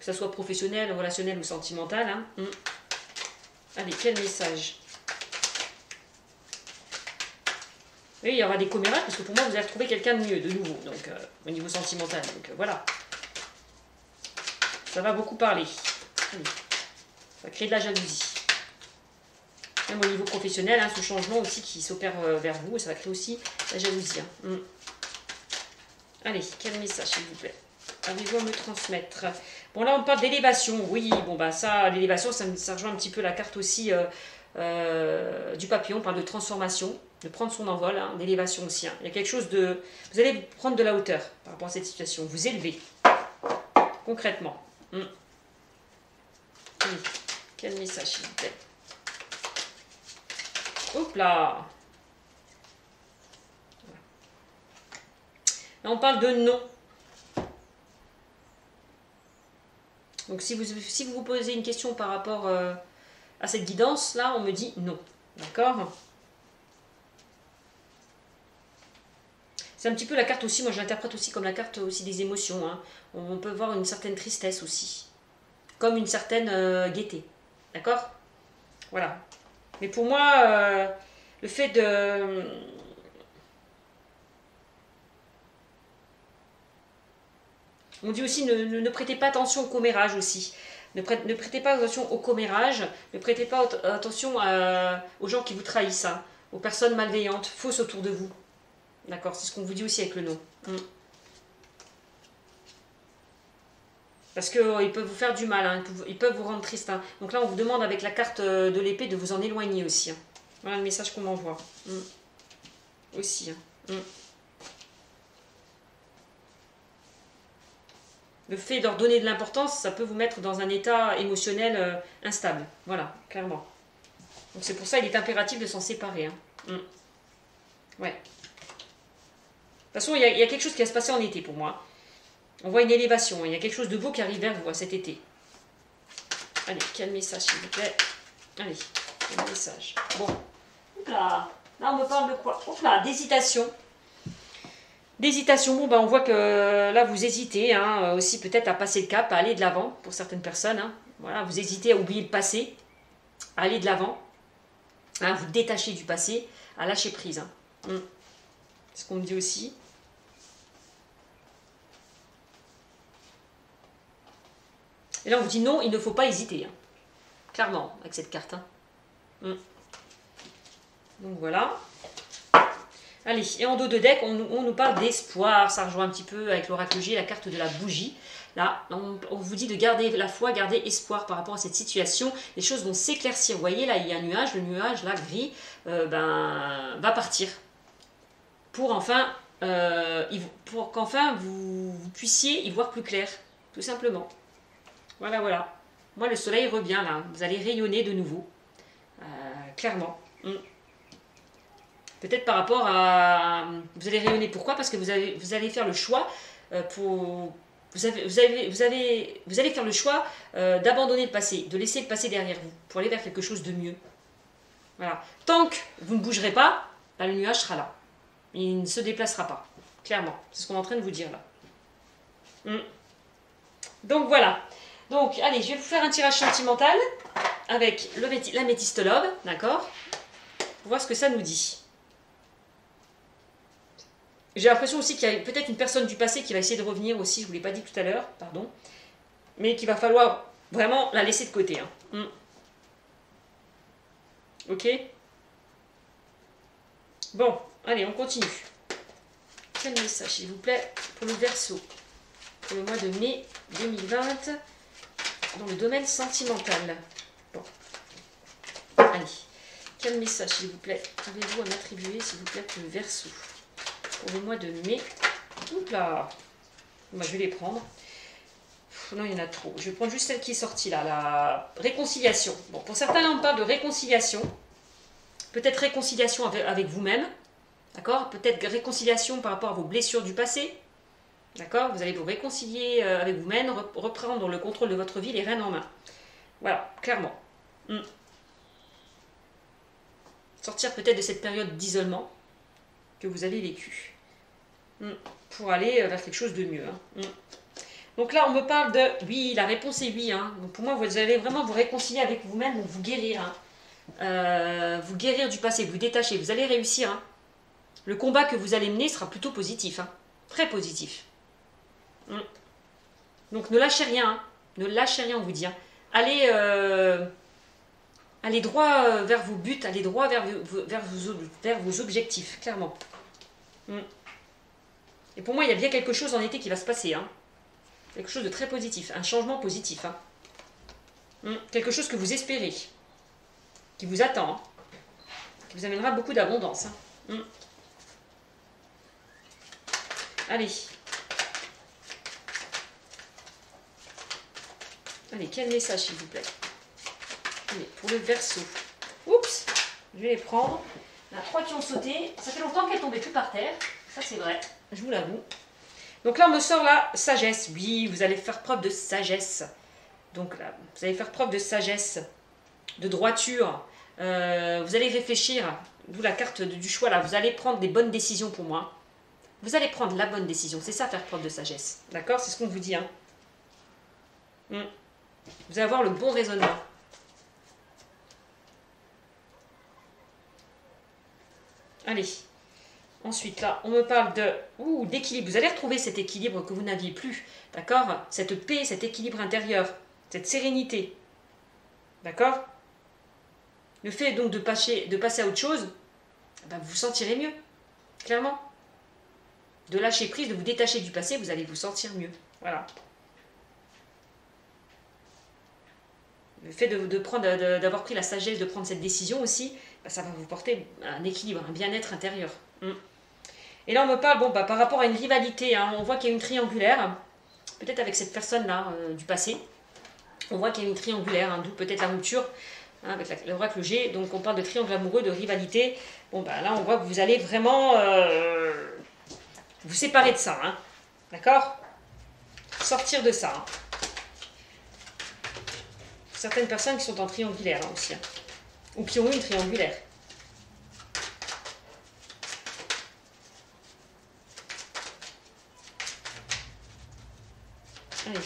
ça soit professionnel, relationnel ou sentimental, hein. Allez, quel message? Oui, il y aura des commérages parce que pour moi, vous allez retrouver quelqu'un de mieux, de nouveau, donc au niveau sentimental. Donc voilà. Ça va beaucoup parler. Allez. Ça va créer de la jalousie. Même au niveau professionnel, hein, ce changement aussi qui s'opère vers vous, ça va créer aussi la jalousie. Hein. Allez, quel message, s'il vous plaît? Avez-vous à me transmettre? Bon, là, on parle d'élévation. Oui, bon, bah ça, l'élévation, ça rejoint un petit peu la carte aussi du papillon. On parle de transformation, de prendre son envol, hein, d'élévation aussi. Hein. Il y a quelque chose de... Vous allez prendre de la hauteur par rapport à cette situation. Vous élever, concrètement. Oui. Quel message, s'il vous plaît? Hop là! Là, on parle de non. Donc, si vous posez une question par rapport à cette guidance-là, on me dit non. D'accord? C'est un petit peu la carte aussi, moi je l'interprète aussi comme la carte aussi des émotions. Hein. On peut voir une certaine tristesse aussi. Comme une certaine gaieté. D'accord? Voilà. Mais pour moi, le fait de... On dit aussi ne prêtez pas attention au commérage aussi. Ne prêtez pas attention au commérage. Ne prêtez pas attention aux gens qui vous trahissent. Hein, aux personnes malveillantes, fausses autour de vous. D'accord? C'est ce qu'on vous dit aussi avec le nom. Parce qu'ils peuvent vous faire du mal. Hein, ils peuvent vous rendre triste. Hein. Donc là, on vous demande avec la carte de l'épée de vous en éloigner aussi. Hein. Voilà le message qu'on m'envoie. Aussi. Hein. Le fait de leur donner de l'importance, ça peut vous mettre dans un état émotionnel instable. Voilà, clairement. Donc c'est pour ça qu'il est impératif de s'en séparer. Hein. Ouais. De toute façon, il y a quelque chose qui va se passer en été pour moi. On voit une élévation. Il y a quelque chose de beau qui arrive vers vous cet été. Allez, quel message, s'il vous plaît? Allez, quel message? Bon. Là, on me parle de quoi? D'hésitation. D'hésitation, bon, on voit que là, vous hésitez hein, aussi peut-être à passer le cap, à aller de l'avant pour certaines personnes. Hein. Voilà, vous hésitez à oublier le passé, à aller de l'avant, hein, vous détacher du passé, à lâcher prise. Hein. C'est ce qu'on me dit aussi. Et là, on vous dit non, il ne faut pas hésiter. Hein. Clairement, avec cette carte. Hein. Donc voilà. Allez, et en dos de deck, on nous parle d'espoir. Ça rejoint un petit peu avec l'oracle G, la carte de la bougie. Là, on vous dit de garder la foi, garder espoir par rapport à cette situation. Les choses vont s'éclaircir. Vous voyez, là, il y a un nuage. Le nuage, là, gris, va partir. Pour enfin, pour qu'enfin, vous puissiez y voir plus clair. Tout simplement. Voilà, voilà. Moi, le soleil revient, là. Vous allez rayonner de nouveau. Clairement. Peut-être par rapport à... Vous allez rayonner. Pourquoi? Parce que vous allez faire le choix pour... Vous allez faire le choix d'abandonner le passé, de laisser le passé derrière vous, pour aller vers quelque chose de mieux. Voilà. Tant que vous ne bougerez pas, là, le nuage sera là. Il ne se déplacera pas. Clairement. C'est ce qu'on est en train de vous dire là. Donc voilà. Donc, allez, je vais vous faire un tirage sentimental avec l'améthyste lobe, d'accord? Pour voir ce que ça nous dit. J'ai l'impression aussi qu'il y a peut-être une personne du passé qui va essayer de revenir aussi, je ne vous l'ai pas dit tout à l'heure, pardon, mais qu'il va falloir vraiment la laisser de côté. Hein. Ok? Bon, allez, on continue. Quel message, s'il vous plaît, pour le Verseau, pour le mois de mai 2020, dans le domaine sentimental. Bon. Allez. Quel message, s'il vous plaît, avez-vous à m'attribuer, s'il vous plaît, pour le Verseau, pour le mois de mai. Oups là. Moi, je vais les prendre. Non, il y en a trop. Je vais prendre juste celle qui est sortie là, la réconciliation. Bon, pour certains, là, on parle de réconciliation. Peut-être réconciliation avec vous-même. D'accord? Peut-être réconciliation par rapport à vos blessures du passé. D'accord? Vous allez vous réconcilier avec vous-même, reprendre le contrôle de votre vie, les rênes en main. Voilà, clairement. Sortir peut-être de cette période d'isolement que vous avez vécue. Pour aller vers quelque chose de mieux. Donc là, on me parle de... Oui, la réponse est oui. Donc pour moi, vous allez vraiment vous réconcilier avec vous-même, donc vous guérir. Vous guérir du passé, vous détacher. Vous allez réussir. Le combat que vous allez mener sera plutôt positif. Très positif. Donc ne lâchez rien. Ne lâchez rien, on vous dit. Allez droit vers vos buts, allez droit vers vos objectifs, clairement. Et pour moi, il y a bien quelque chose en été qui va se passer. Quelque chose de très positif, un changement positif. Quelque chose que vous espérez, qui vous attend, qui vous amènera beaucoup d'abondance. Allez. Allez, quel message, s'il vous plaît? Allez, pour le Verseau. Oups, je vais les prendre. Il y en a 3 qui ont sauté. Ça fait longtemps qu'elles ne tombaient plus par terre. Ça, c'est vrai, je vous l'avoue. Donc là, on me sort la sagesse. Oui, vous allez faire preuve de sagesse. Donc là, vous allez faire preuve de sagesse, de droiture. Vous allez réfléchir. D'où la carte du choix, là. Vous allez prendre des bonnes décisions pour moi. Vous allez prendre la bonne décision. C'est ça, faire preuve de sagesse. D'accord? C'est ce qu'on vous dit. Vous allez avoir le bon raisonnement. Allez. Ensuite, là, on me parle d'équilibre. Vous allez retrouver cet équilibre que vous n'aviez plus. D'accord? Cette paix, cet équilibre intérieur. Cette sérénité. D'accord? Le fait donc de passer à autre chose, vous vous sentirez mieux. Clairement. De lâcher prise, de vous détacher du passé, vous allez vous sentir mieux. Voilà. Le fait d'avoir pris la sagesse de prendre cette décision aussi, ça va vous porter un équilibre, un bien-être intérieur. Et là, on me parle, par rapport à une rivalité, on voit qu'il y a une triangulaire, peut-être avec cette personne-là du passé. On voit qu'il y a une triangulaire, d'où peut-être la rupture avec l'oracle G. Donc, on parle de triangle amoureux, de rivalité. Là, on voit que vous allez vraiment vous séparer de ça. D'accord? Sortir de ça. Certaines personnes qui sont en triangulaire aussi. Ou qui ont eu une triangulaire. Allez.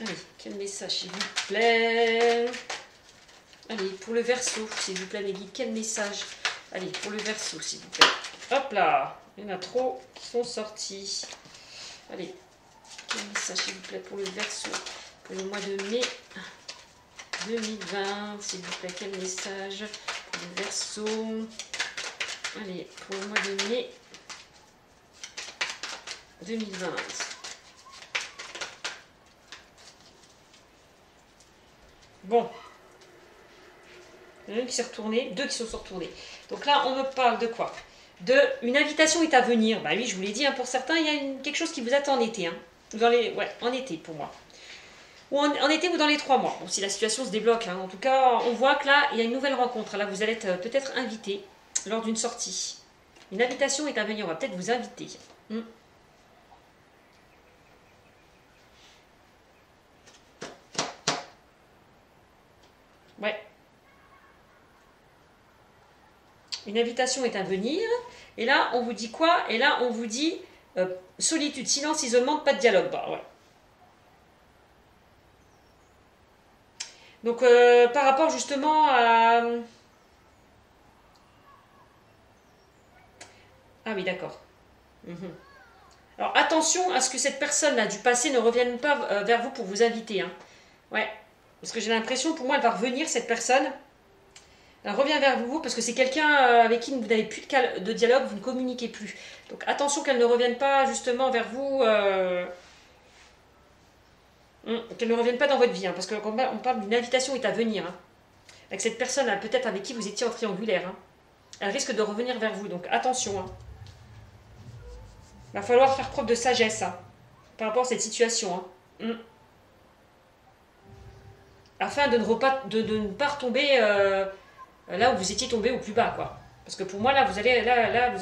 Allez, quel message, s'il vous plaît? Allez, pour le Verseau, s'il vous plaît, mes guides, quel message? Allez, pour le Verseau, s'il vous plaît. Hop là, il y en a trop qui sont sortis. Allez, quel message, s'il vous plaît, pour le Verseau, pour le mois de mai 2020, s'il vous plaît, quel message pour le Verseau? Allez, pour le mois de mai 2020. Bon. Il y en a une qui s'est retournée, 2 qui sont retournés. Donc là, on me parle de quoi? Une invitation est à venir. Bah oui, je vous l'ai dit, pour certains, il y a quelque chose qui vous attend en été. En été pour moi. Ou en été ou dans les 3 mois. Bon, si la situation se débloque. En tout cas, on voit que là, il y a une nouvelle rencontre. Là, vous allez être peut-être invité lors d'une sortie. Une invitation est à venir. On va peut-être vous inviter. Ouais. Une invitation est à venir. Et là, on vous dit quoi? Et là, on vous dit solitude, silence, isolement, pas de dialogue. Ouais. Donc, par rapport justement à... Ah oui, d'accord. Alors, attention à ce que cette personne-là du passé ne revienne pas vers vous pour vous inviter. Ouais. Parce que j'ai l'impression, pour moi, elle va revenir, cette personne. Elle revient vers vous parce que c'est quelqu'un avec qui vous n'avez plus de dialogue, vous ne communiquez plus. Donc attention qu'elle ne revienne pas justement vers vous, qu'elle ne revienne pas dans votre vie, hein, parce qu'on parle d'une invitation est à venir. Hein, avec cette personne, peut-être avec qui vous étiez en triangulaire. Hein. Elle risque de revenir vers vous, donc attention. Hein. Il va falloir faire preuve de sagesse hein, par rapport à cette situation. Hein. Afin de ne pas retomber là où vous étiez tombé au plus bas, quoi. Parce que pour moi, là, vous allez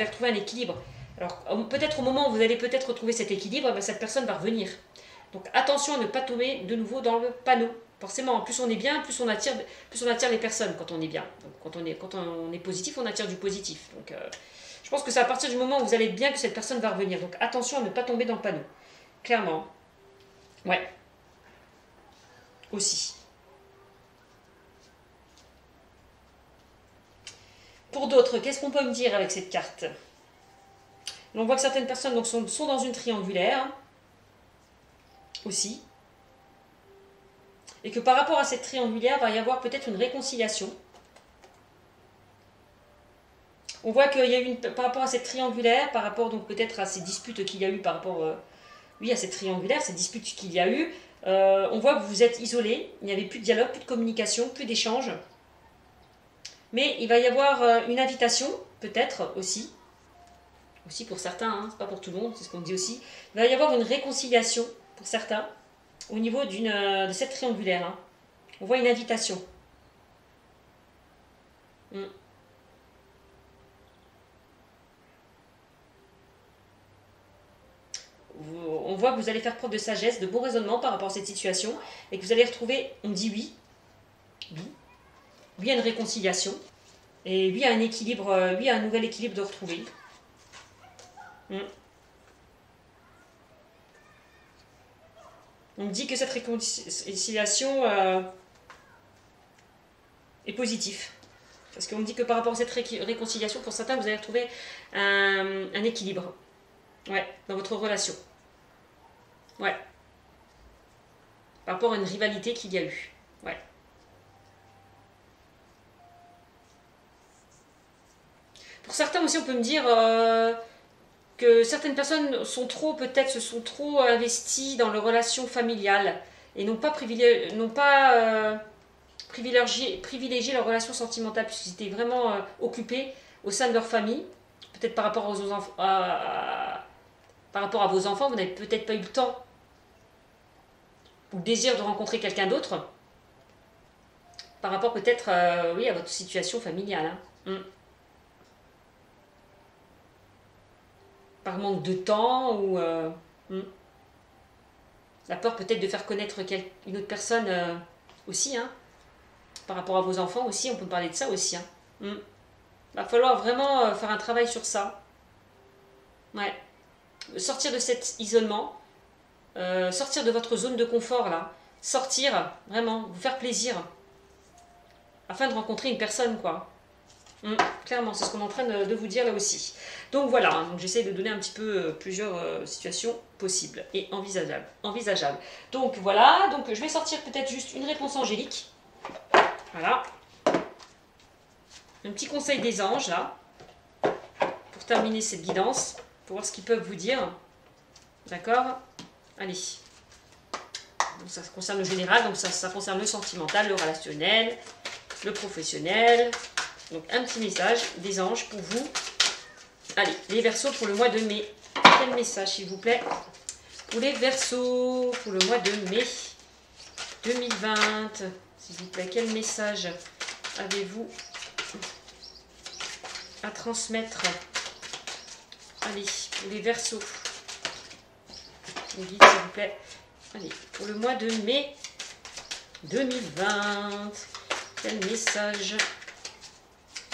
retrouver un équilibre. Alors, peut-être au moment où vous allez peut-être retrouver cet équilibre, ben, cette personne va revenir. Donc, attention à ne pas tomber de nouveau dans le panneau. Forcément, plus on est bien, plus on attire les personnes quand on est bien. Donc, quand on est positif, on attire du positif. Donc, je pense que c'est à partir du moment où vous allez être bien que cette personne va revenir. Donc, attention à ne pas tomber dans le panneau. Clairement. Ouais. Aussi. Pour d'autres, qu'est-ce qu'on peut me dire avec cette carte? On voit que certaines personnes donc, sont dans une triangulaire aussi. Et que par rapport à cette triangulaire, il va y avoir peut-être une réconciliation. On voit qu'il y a eu par rapport à cette triangulaire, par rapport donc peut-être à ces disputes qu'il y a eu par rapport à cette triangulaire, ces disputes qu'il y a eu, on voit que vous êtes isolés, il n'y avait plus de dialogue, plus de communication, plus d'échange. Mais il va y avoir une invitation, peut-être aussi pour certains, hein, c'est pas pour tout le monde, c'est ce qu'on dit aussi. Il va y avoir une réconciliation pour certains au niveau de cette triangulaire. Hein. On voit une invitation. On voit que vous allez faire preuve de sagesse, de bon raisonnement par rapport à cette situation et que vous allez retrouver, on dit oui, oui à une réconciliation et oui à un équilibre, oui à un nouvel équilibre de retrouver. On me dit que cette réconciliation est positive. Parce qu'on me dit que par rapport à cette réconciliation, pour certains, vous allez retrouver un équilibre. Ouais, dans votre relation. Ouais. Par rapport à une rivalité qu'il y a eu. Ouais. Pour certains aussi, on peut me dire que certaines personnes se sont trop investies dans leurs relations familiales et n'ont pas privilégié leurs relations sentimentales puisqu'ils étaient vraiment occupés au sein de leur famille. Peut-être par rapport à vos enfants, vous n'avez peut-être pas eu le temps ou le désir de rencontrer quelqu'un d'autre par rapport peut-être à votre situation familiale. Hein. Par manque de temps ou la peur peut-être de faire connaître une autre personne aussi, hein, par rapport à vos enfants aussi, on peut parler de ça aussi. Hein. Va falloir vraiment faire un travail sur ça. Ouais. Sortir de cet isolement, sortir de votre zone de confort là, sortir, vraiment, vous faire plaisir, afin de rencontrer une personne quoi. Clairement, c'est ce qu'on est en train de vous dire là aussi. Donc voilà, hein, j'essaie de donner un petit peu plusieurs situations possibles et envisageables. Donc voilà, donc je vais sortir peut-être juste une réponse angélique. Voilà. Un petit conseil des anges là, pour terminer cette guidance, pour voir ce qu'ils peuvent vous dire. D'accord? Allez. Donc ça concerne le général, donc ça concerne le sentimental, le relationnel, le professionnel. Donc un petit message des anges pour vous. Allez, les Verseaux pour le mois de mai. Quel message s'il vous plaît pour les Verseaux pour le mois de mai 2020. S'il vous plaît, quel message avez-vous à transmettre? Allez, pour les Verseaux. S'il vous plaît. Allez, pour le mois de mai 2020. Quel message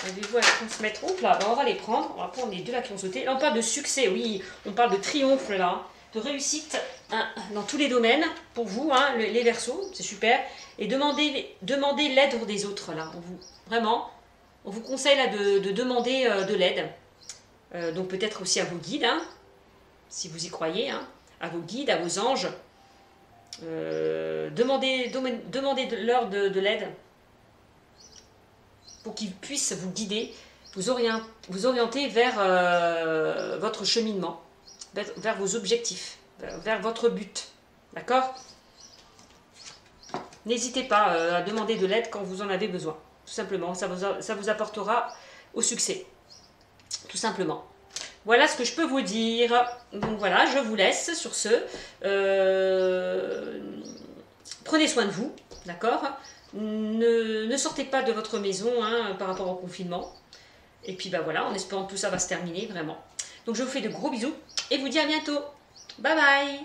avez-vous à transmettre? Oh là, on va les prendre. On va prendre les deux là qui ont sauté. Là, on parle de succès, oui. On parle de triomphe là. De réussite hein, dans tous les domaines. Pour vous, hein, les Verseaux. C'est super. Et demandez l'aide des autres là. On vous conseille là de demander de l'aide. Donc peut-être aussi à vos guides. Hein, si vous y croyez. Hein, à vos guides, à vos anges. demandez-leur de l'aide pour qu'ils puissent vous guider, vous orienter vers votre cheminement, vers vos objectifs, vers votre but. D'accord? N'hésitez pas à demander de l'aide quand vous en avez besoin. Tout simplement, ça vous apportera au succès. Tout simplement. Voilà ce que je peux vous dire. Donc voilà, je vous laisse sur ce. Prenez soin de vous, d'accord? Ne sortez pas de votre maison hein, par rapport au confinement. Et puis bah voilà, en espérant que tout ça va se terminer, vraiment. Donc je vous fais de gros bisous et vous dis à bientôt. Bye bye!